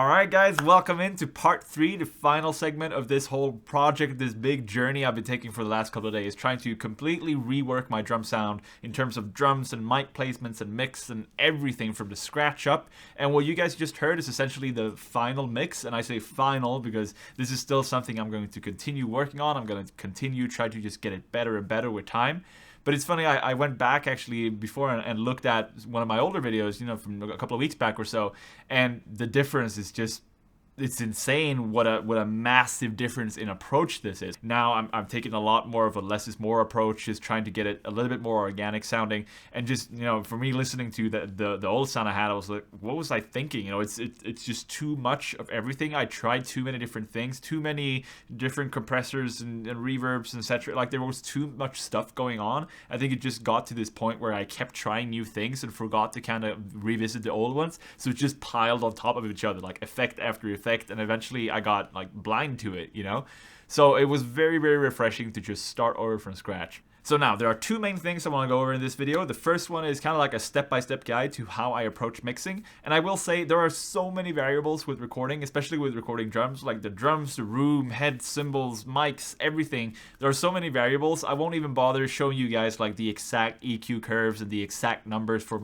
Alright guys, welcome into part 3, the final segment of this whole project, this big journey I've been taking for the last couple of days, trying to completely rework my drum sound in terms of drums and mic placements and mix and everything from the scratch up. And what you guys just heard is essentially the final mix, and I say final because this is still something I'm going to continue working on. I'm going to continue try to just get it better and better with time. But it's funny, I went back actually before and looked at one of my older videos, you know, from a couple of weeks back or so, and the difference is just, it's insane what a massive difference in approach this is. Now I'm taking a lot more of a less is more approach, just trying to get it a little bit more organic sounding, and just, you know, for me listening to the old sound I had, I was like, what was I thinking? You know, it's just too much of everything. I tried too many different things, too many different compressors and reverbs and etc. Like there was too much stuff going on. I think it just got to this point where I kept trying new things and forgot to kind of revisit the old ones, so it just piled on top of each other, like effect after effect, and eventually I got like blind to it, you know? So it was very, very refreshing to just start over from scratch. So now, there are two main things I want to go over in this video. The first one is kind of like a step-by-step guide to how I approach mixing. And I will say there are so many variables with recording, especially with recording drums, like the drums, the room, head, cymbals, mics, everything. There are so many variables. I won't even bother showing you guys like the exact EQ curves and the exact numbers for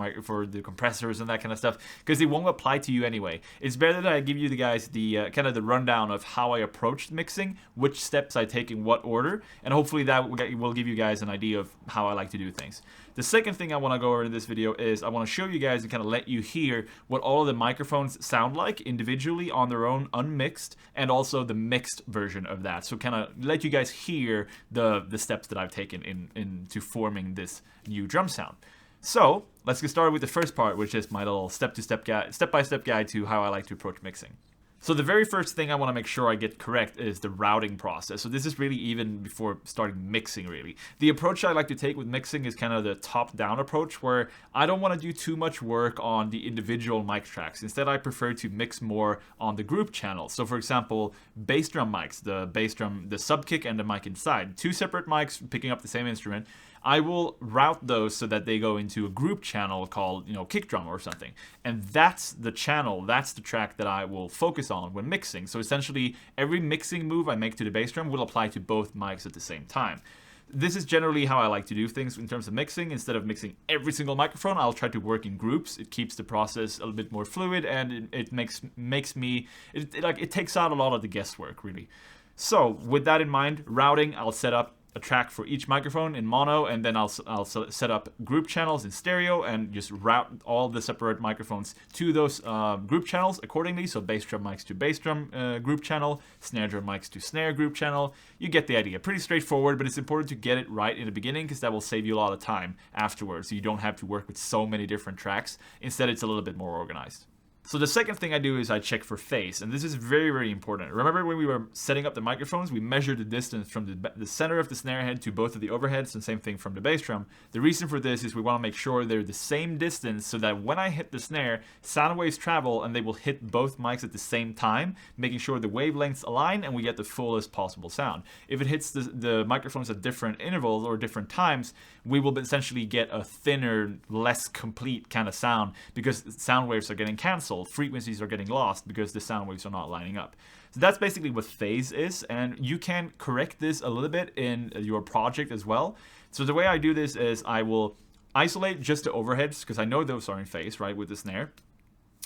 the compressors and that kind of stuff, because it won't apply to you anyway. It's better that I give you guys the kind of the rundown of how I approached mixing, which steps I take in what order, and hopefully that will give you guys an idea of how I like to do things. The second thing I want to go over in this video is I want to show you guys and kind of let you hear what all of the microphones sound like individually on their own, unmixed, and also the mixed version of that. So kind of let you guys hear the steps that I've taken into forming this new drum sound. So let's get started with the first part, which is my little step-by-step guide to how I like to approach mixing. So the very first thing I want to make sure I get correct is the routing process. So this is really even before starting mixing, really. The approach I like to take with mixing is kind of the top-down approach, where I don't want to do too much work on the individual mic tracks. Instead, I prefer to mix more on the group channels. So for example, bass drum mics, the bass drum, the sub kick and the mic inside. Two separate mics picking up the same instrument. I will route those so that they go into a group channel called, you know, kick drum or something. And that's the channel, that's the track that I will focus on when mixing. So essentially, every mixing move I make to the bass drum will apply to both mics at the same time. This is generally how I like to do things in terms of mixing. Instead of mixing every single microphone, I'll try to work in groups. It keeps the process a little bit more fluid, and it makes me, it takes out a lot of the guesswork, really. So with that in mind, routing, I'll set up a track for each microphone in mono, and then I'll set up group channels in stereo and just route all the separate microphones to those group channels accordingly. So bass drum mics to bass drum group channel, snare drum mics to snare group channel. You get the idea. Pretty straightforward, but it's important to get it right in the beginning because that will save you a lot of time afterwards. So you don't have to work with so many different tracks. Instead, it's a little bit more organized. So the second thing I do is I check for phase, and this is very, very important. Remember when we were setting up the microphones, we measured the distance from the center of the snare head to both of the overheads, and same thing from the bass drum. The reason for this is we want to make sure they're the same distance so that when I hit the snare, sound waves travel and they will hit both mics at the same time, making sure the wavelengths align and we get the fullest possible sound. If it hits the microphones at different intervals or different times, we will essentially get a thinner, less complete kind of sound because sound waves are getting canceled. Frequencies are getting lost because the sound waves are not lining up. So that's basically what phase is, and you can correct this a little bit in your project as well. So the way I do this is I will isolate just the overheads because I know those are in phase, right, with the snare.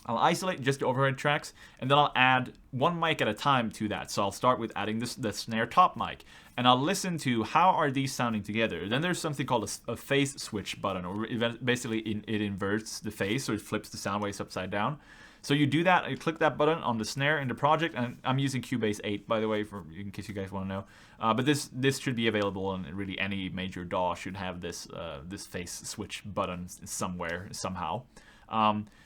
I'll isolate just the overhead tracks, and then I'll add one mic at a time to that. So I'll start with adding the snare top mic, and I'll listen to how are these sounding together. Then there's something called a phase switch button, or basically it inverts the phase, so it flips the sound waves upside down. So you do that, you click that button on the snare in the project, and I'm using Cubase 8, by the way, in case you guys want to know. But this should be available, and really any major DAW should have this phase switch button somewhere, somehow.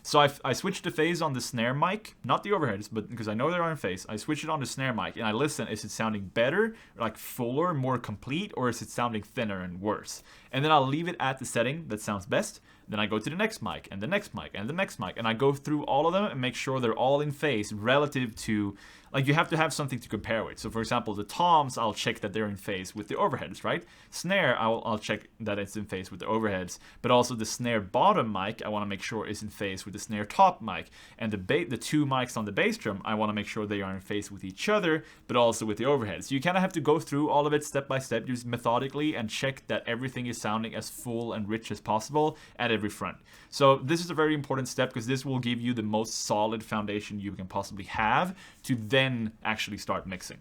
So I switched the phase on the snare mic, not the overheads, but because I know they're on phase, I switch it on the snare mic, and I listen, is it sounding better, like fuller, more complete, or is it sounding thinner and worse? And then I'll leave it at the setting that sounds best. Then I go to the next mic, and the next mic, and the next mic, and I go through all of them and make sure they're all in phase relative to, like, you have to have something to compare with. So for example, the toms, I'll check that they're in phase with the overheads, right? Snare, I'll check that it's in phase with the overheads, but also the snare bottom mic, I want to make sure is in phase with the snare top mic, and the two mics on the bass drum, I want to make sure they are in phase with each other, but also with the overheads. So you kind of have to go through all of it step by step, just methodically, and check that everything is sounding as full and rich as possible at every front. So this is a very important step because this will give you the most solid foundation you can possibly have to then actually start mixing.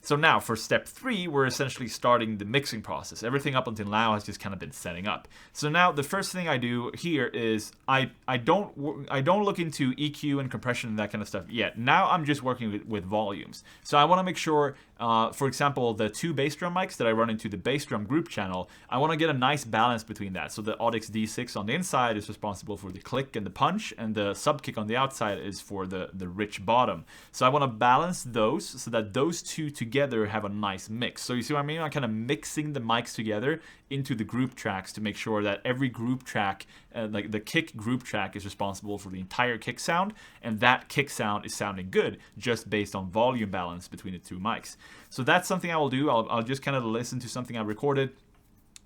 So now for step 3, we're essentially starting the mixing process. Everything up until now has just kind of been setting up. So now the first thing I do here is I don't look into EQ and compression and that kind of stuff yet. Now I'm just working with volumes. So I want to make sure, for example, the 2 bass drum mics that I run into the bass drum group channel, I want to get a nice balance between that. So the Audix D6 on the inside is responsible for the click and the punch, and the sub kick on the outside is for the rich bottom. So I want to balance those so that those two together have a nice mix. So you see what I mean? I'm kind of mixing the mics together into the group tracks to make sure that every group track, like the kick group track, is responsible for the entire kick sound, and that kick sound is sounding good just based on volume balance between the 2 mics. So that's something I will do. I'll just kind of listen to something I recorded,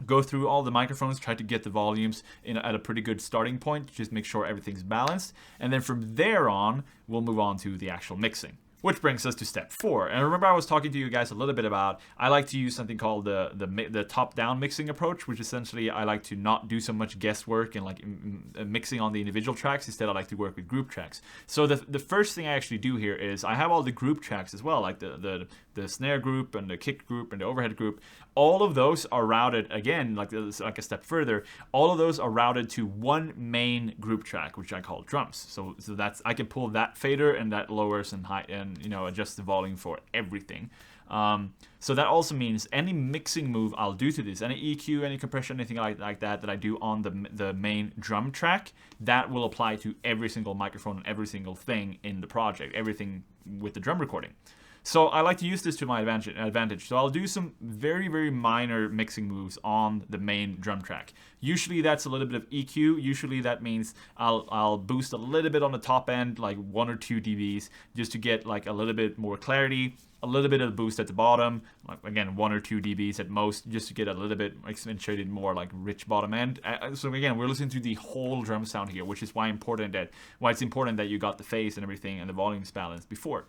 go through all the microphones, try to get the volumes at a pretty good starting point, just make sure everything's balanced, and then from there on, we'll move on to the actual mixing. Which brings us to step 4. And remember, I was talking to you guys a little bit about, I like to use something called the top-down mixing approach, which essentially I like to not do so much guesswork and like mixing on the individual tracks. Instead, I like to work with group tracks. So the first thing I actually do here is I have all the group tracks as well, like the snare group and the kick group and the overhead group. All of those are routed, again, like a step further, all of those are routed to one main group track, which I call drums. So that's, I can pull that fader and that lowers and high and adjust the volume for everything. So that also means any mixing move I'll do to this, any EQ, any compression, anything like that I do on the main drum track, that will apply to every single microphone and every single thing in the project, everything with the drum recording. So I like to use this to my advantage. So I'll do some very, very minor mixing moves on the main drum track. Usually that's a little bit of EQ. Usually that means I'll boost a little bit on the top end, like 1 or 2 dBs, just to get like a little bit more clarity. A little bit of boost at the bottom, like again 1 or 2 dBs at most, just to get a little bit accentuated, more like rich bottom end. So again, we're listening to the whole drum sound here, which is why it's important that you got the phase and everything and the volumes balanced before.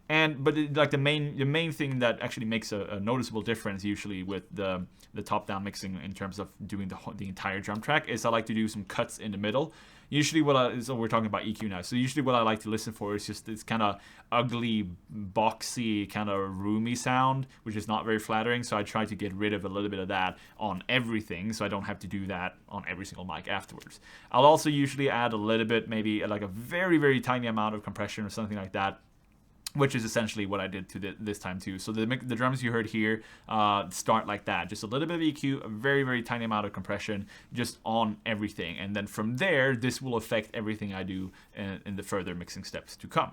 But like the main thing that actually makes a noticeable difference usually with the top-down mixing in terms of doing the entire drum track is I like to do some cuts in the middle. Usually so we're talking about EQ now. So usually what I like to listen for is just this kind of ugly, boxy, kind of roomy sound, which is not very flattering. So I try to get rid of a little bit of that on everything, so I don't have to do that on every single mic afterwards. I'll also usually add a little bit, maybe like a very, very tiny amount of compression or something like that, which is essentially what I did to this time too. So the drums you heard here start like that. Just a little bit of EQ, a very, very tiny amount of compression, just on everything. And then from there, this will affect everything I do in the further mixing steps to come.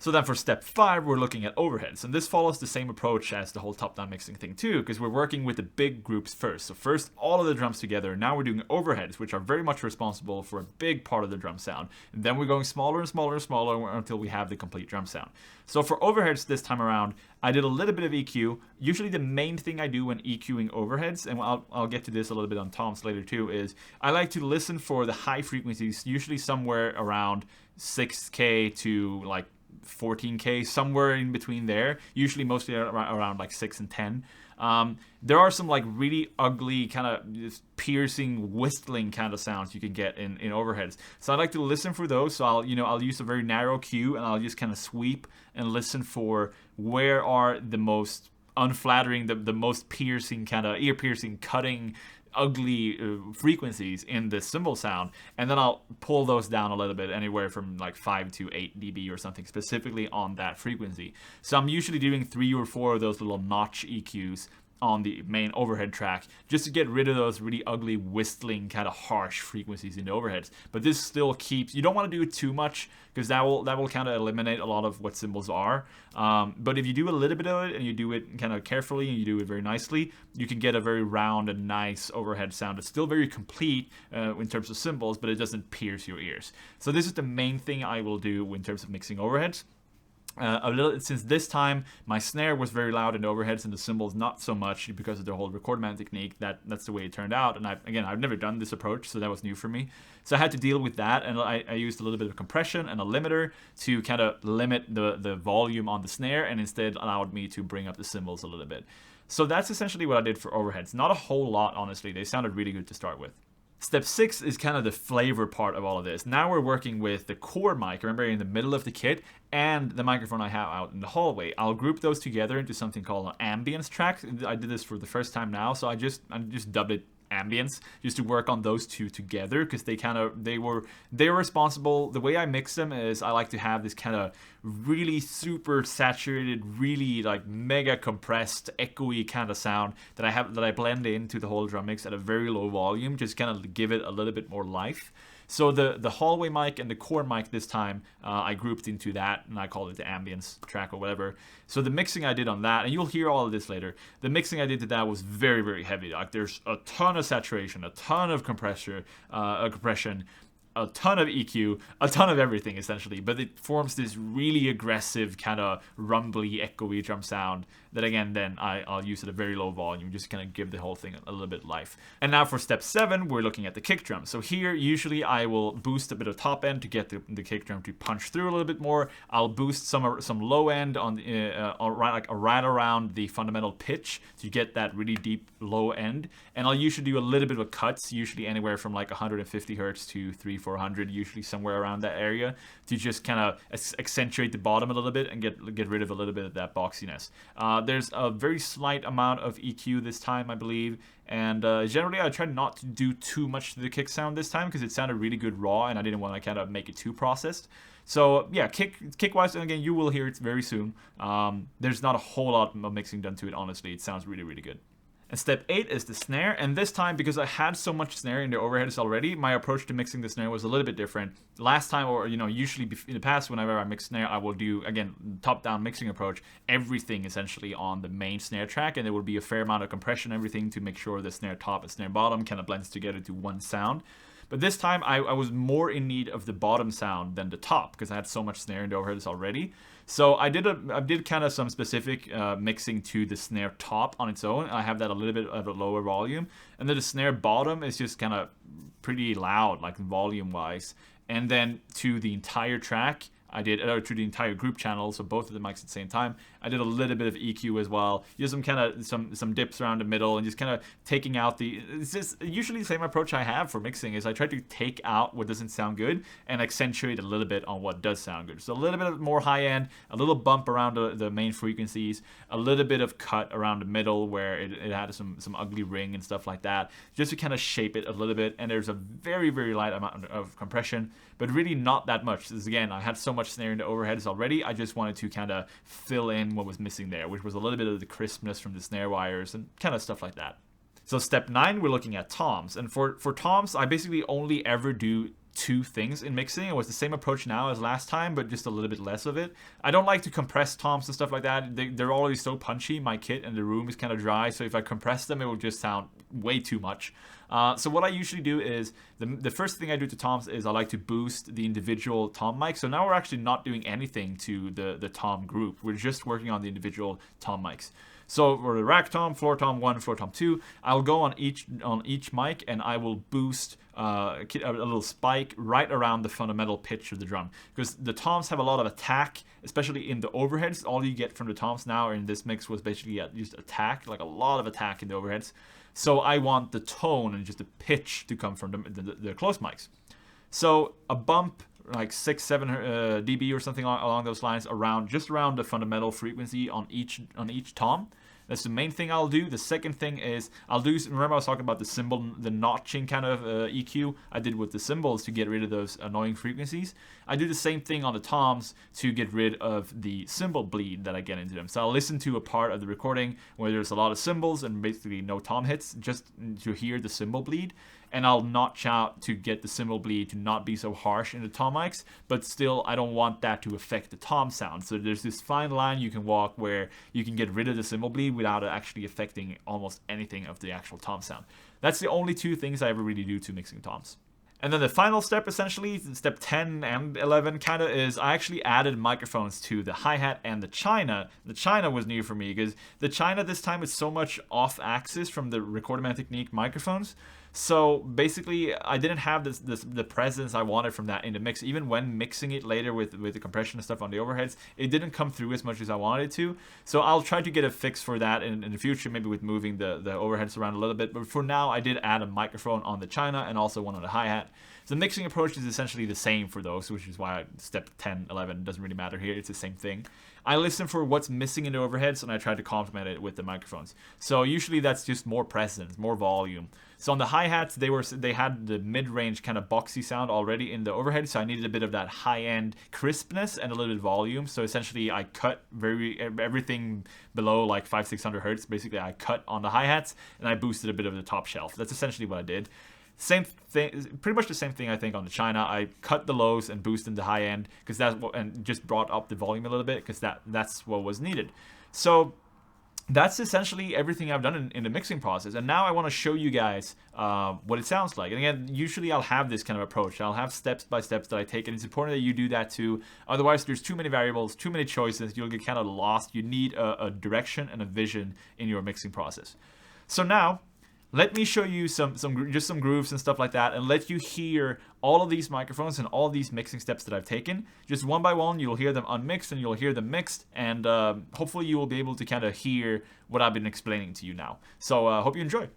So then for step 5, we're looking at overheads. And this follows the same approach as the whole top-down mixing thing too, because we're working with the big groups first. So first, all of the drums together. Now we're doing overheads, which are very much responsible for a big part of the drum sound. And then we're going smaller and smaller and smaller until we have the complete drum sound. So for overheads this time around, I did a little bit of EQ. Usually the main thing I do when EQing overheads, and I'll get to this a little bit on toms later too, is I like to listen for the high frequencies, usually somewhere around 6K to like 14K, somewhere in between there, usually mostly around like 6 and 10. There are some like really ugly kind of piercing whistling kind of sounds you can get in overheads. So I like to listen for those. So I'll use a very narrow cue and I'll just kind of sweep and listen for where are the most unflattering, the most piercing, kind of ear piercing, cutting, ugly frequencies in the cymbal sound, and then I'll pull those down a little bit, anywhere from like 5 to 8 dB or something, specifically on that frequency. So I'm usually doing 3 or 4 of those little notch EQs on the main overhead track, just to get rid of those really ugly whistling kind of harsh frequencies in the overheads. But this still keeps, you don't want to do it too much, because that will kind of eliminate a lot of what cymbals are. But if you do a little bit of it and you do it kind of carefully and you do it very nicely, you can get a very round and nice overhead sound. It's still very complete in terms of cymbals, but it doesn't pierce your ears. So this is the main thing I will do in terms of mixing overheads. Since this time my snare was very loud in the overheads and the cymbals not so much, because of the whole record man technique, that's the way it turned out. And I've never done this approach, so that was new for me. So I had to deal with that, and I used a little bit of compression and a limiter to kind of limit the volume on the snare, and instead allowed me to bring up the cymbals a little bit. So that's essentially what I did for overheads. Not a whole lot, honestly. They sounded really good to start with. Step 6 is kind of the flavor part of all of this. Now we're working with the core mic, remember, in the middle of the kit, and the microphone I have out in the hallway. I'll group those together into something called an ambience track. I did this for the first time now, so I just dubbed it Ambience, just to work on those two together, because they were responsible. The way I mix them is I like to have this kind of really super saturated, really like mega compressed, echoey kind of sound that I blend into the whole drum mix at a very low volume, just kind of give it a little bit more life. So the hallway mic and the core mic this time, I grouped into that, and I called it the ambience track or whatever. So the mixing I did on that, and you'll hear all of this later, the mixing I did to that was very, very heavy. Like, there's a ton of saturation, a ton of compression, a ton of EQ, a ton of everything essentially, but it forms this really aggressive kind of rumbly, echoey drum sound that, again, then I'll use at a very low volume, just kind of give the whole thing a little bit life. And now for step 7, we're looking at the kick drum. So here, usually I will boost a bit of top end to get the kick drum to punch through a little bit more. I'll boost some low end on right around the fundamental pitch to get that really deep low end. And I'll usually do a little bit of cuts, usually anywhere from like 150 hertz to 300-400, usually somewhere around that area, to just kind of accentuate the bottom a little bit and get rid of a little bit of that boxiness. There's a very slight amount of EQ this time, I believe, and generally I tried not to do too much to the kick sound this time, because it sounded really good raw and I didn't want to kind of make it too processed. So yeah, kick wise, and again, you will hear it very soon. There's not a whole lot of mixing done to it, honestly. It sounds really, really good. And step 8 is the snare, and this time, because I had so much snare in the overheads already, my approach to mixing the snare was a little bit different. Last time, or usually in the past, whenever I mix snare, I will do, again, top-down mixing approach, everything essentially on the main snare track, and there will be a fair amount of compression, everything, to make sure the snare top and snare bottom kind of blends together to one sound. But this time, I was more in need of the bottom sound than the top, because I had so much snare in the overheads already. So I did kind of some specific mixing to the snare top on its own. I have that a little bit at a lower volume. And then the snare bottom is just kind of pretty loud, like volume-wise. And then to the entire track, I did, to the entire group channel, so both of the mics at the same time, I did a little bit of EQ as well. Just some dips around the middle, and just kind of taking out it's just usually the same approach I have for mixing, is I try to take out what doesn't sound good and accentuate a little bit on what does sound good. So a little bit of more high end, a little bump around the main frequencies, a little bit of cut around the middle where it had some ugly ring and stuff like that, just to kind of shape it a little bit. And there's a very, very light amount of compression, but really not that much. This, again, I had so much snare in the overheads already, I just wanted to kind of fill in what was missing there, which was a little bit of the crispness from the snare wires and kind of stuff like that. So step 9, we're looking at toms. And for toms, I basically only ever do 2 things in mixing. It was the same approach now as last time, but just a little bit less of it. I don't like to compress toms and stuff like that. They're already so punchy. My kit and the room is kind of dry, so if I compress them, it will just sound way too much. So what I usually do is, the first thing I do to toms is I like to boost the individual tom mics. So now we're actually not doing anything to the tom group. We're just working on the individual tom mics. So for the rack tom, floor tom 1, floor tom 2, I'll go on each mic, and I will boost a little spike right around the fundamental pitch of the drum, because the toms have a lot of attack, especially in the overheads. All you get from the toms now in this mix was basically just attack, like a lot of attack in the overheads. So I want the tone and just the pitch to come from the close mics. So a bump like 6-7 dB or something along those lines, just around the fundamental frequency on each tom. That's the main thing I'll do. The second thing is remember I was talking about the cymbal, the notching kind of EQ I did with the cymbals to get rid of those annoying frequencies. I do the same thing on the toms to get rid of the cymbal bleed that I get into them. So I'll listen to a part of the recording where there's a lot of cymbals and basically no tom hits, just to hear the cymbal bleed. And I'll notch out to get the cymbal bleed to not be so harsh in the tom mics, but still I don't want that to affect the tom sound. So there's this fine line you can walk where you can get rid of the cymbal bleed without it actually affecting almost anything of the actual tom sound. That's the only two things I ever really do to mixing toms. And then the final step, essentially, step 10 and 11 kind of, is I actually added microphones to the hi-hat and the china. The china was new for me because the china this time is so much off-axis from the Recorder Technique microphones. So basically, I didn't have the presence I wanted from that in the mix. Even when mixing it later with the compression and stuff on the overheads, it didn't come through as much as I wanted it to. So I'll try to get a fix for that in the future, maybe with moving the overheads around a little bit. But for now, I did add a microphone on the china and also one on the hi-hat. So the mixing approach is essentially the same for those, which is why step 10, 11 doesn't really matter here. It's the same thing. I listen for what's missing in the overheads and I try to complement it with the microphones. So usually that's just more presence, more volume. So on the hi-hats, they had the mid-range kind of boxy sound already in the overhead, so I needed a bit of that high-end crispness and a little bit of volume. So essentially I cut everything below like 500-600 hertz. Basically I cut on the hi-hats and I boosted a bit of the top shelf. That's essentially what I did. Same thing, pretty much the same thing I think on the china. I cut the lows and boosted the high end because that's what, and just brought up the volume a little bit because that's what was needed. So that's essentially everything I've done in the mixing process. And now I want to show you guys what it sounds like. And again, usually I'll have this kind of approach. I'll have steps by steps that I take, and it's important that you do that too. Otherwise, there's too many variables, too many choices. You'll get kind of lost. You need a direction and a vision in your mixing process. So now, let me show you some grooves and stuff like that, and let you hear all of these microphones and all of these mixing steps that I've taken. Just one by one, you'll hear them unmixed and you'll hear them mixed, and hopefully you will be able to kind of hear what I've been explaining to you now. So hope you enjoy.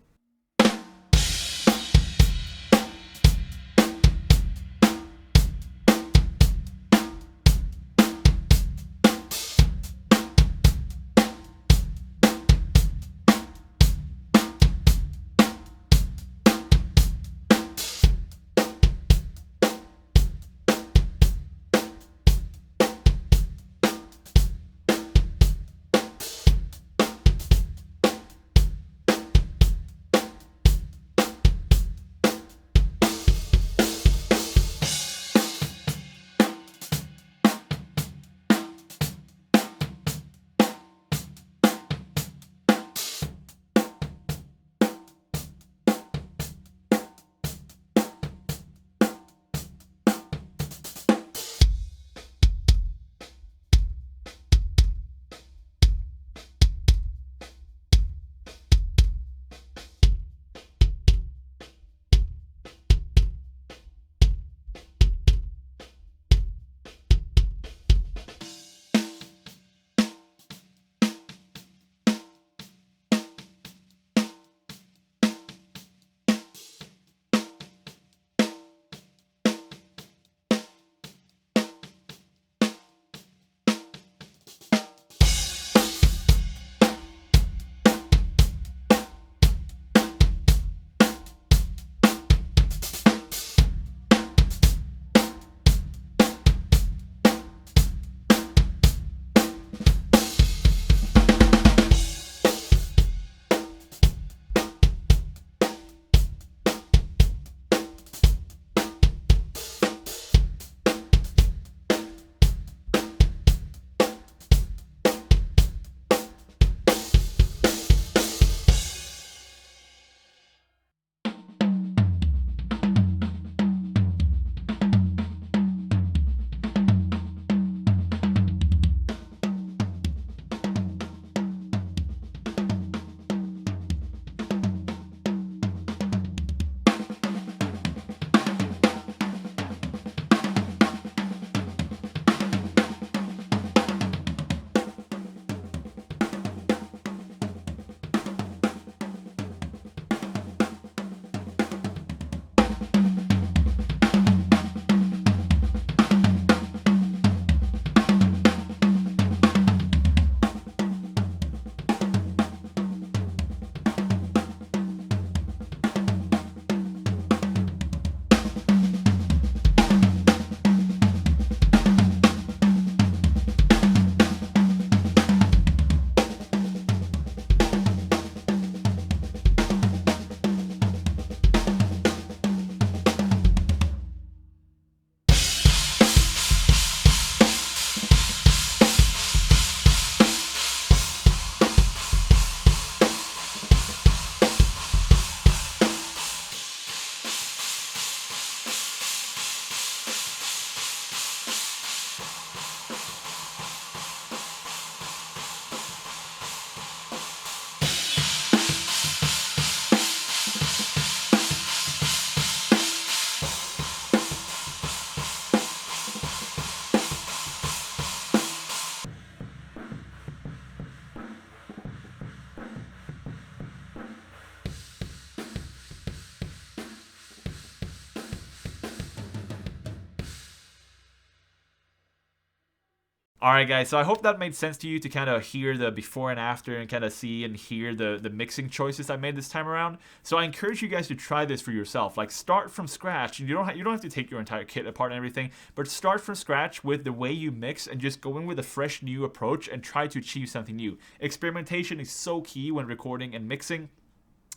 Alright guys, so I hope that made sense to you to kind of hear the before and after and kind of see and hear the mixing choices I made this time around. So I encourage you guys to try this for yourself. Like start from scratch. You don't have to take your entire kit apart and everything, but start from scratch with the way you mix and just go in with a fresh new approach and try to achieve something new. Experimentation is so key when recording and mixing.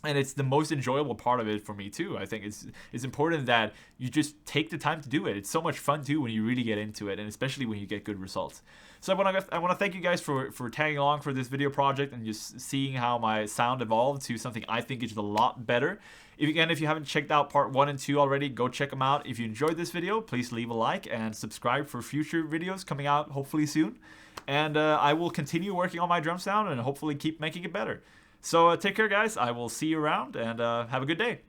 And it's the most enjoyable part of it for me too. I think it's important that you just take the time to do it. It's so much fun too when you really get into it, and especially when you get good results. So I want to thank you guys for tagging along for this video project and just seeing how my sound evolved to something I think is a lot better. If you haven't checked out part 1 and 2 already, go check them out. If you enjoyed this video, please leave a like and subscribe for future videos coming out hopefully soon. And I will continue working on my drum sound and hopefully keep making it better. So take care, guys. I will see you around, and have a good day.